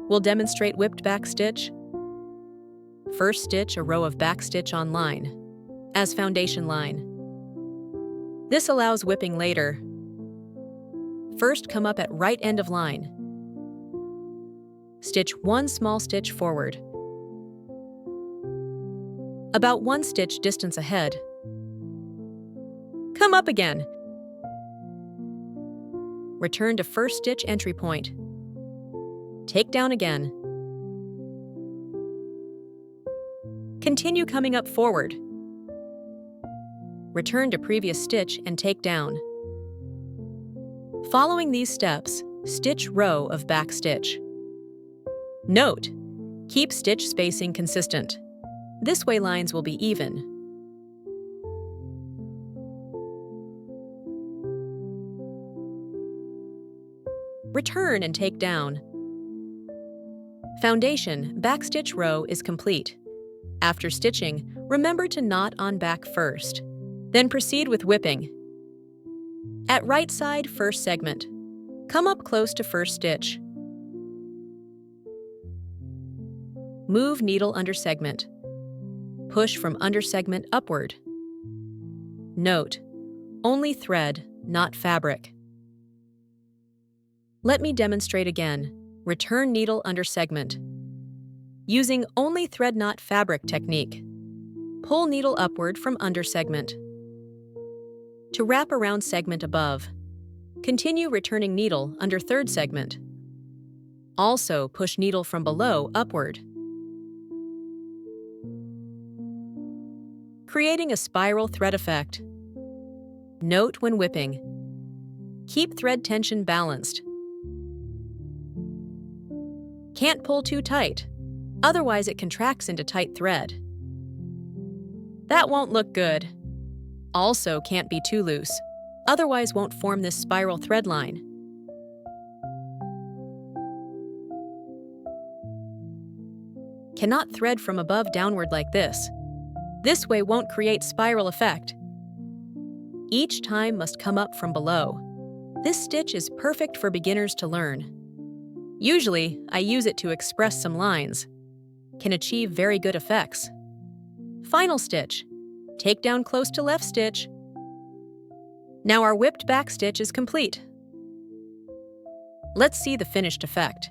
We'll demonstrate whipped back stitch. First stitch a row of back stitch on line as foundation line. This allows whipping later. First come up at right end of line. Stitch one small stitch forward, about 1 stitch distance ahead. Come up again. Return to first stitch entry point. Take down again. Continue coming up forward. Return to previous stitch and take down. Following these steps, stitch row of back stitch. Note: keep stitch spacing consistent. This way lines will be even. Return and take down. Foundation backstitch row is complete. After stitching, remember to knot on back first. Then proceed with whipping. At right side first segment, come up close to first stitch. Move needle under segment. Push from under segment upward. Note: only thread, not fabric. Let me demonstrate again. Return needle under segment. Using only thread not fabric technique, pull needle upward from under segment. To wrap around segment above, continue returning needle under third segment. Also push needle from below upward, creating a spiral thread effect. Note when whipping: keep thread tension balanced. Can't pull too tight, otherwise it contracts into tight thread. That won't look good. Also can't be too loose, otherwise won't form this spiral thread line. Cannot thread from above downward like this. This way won't create spiral effect. Each time must come up from below. This stitch is perfect for beginners to learn. Usually, I use it to express some lines. Can achieve very good effects. Final stitch. Take down close to left stitch. Now our whipped back stitch is complete. Let's see the finished effect.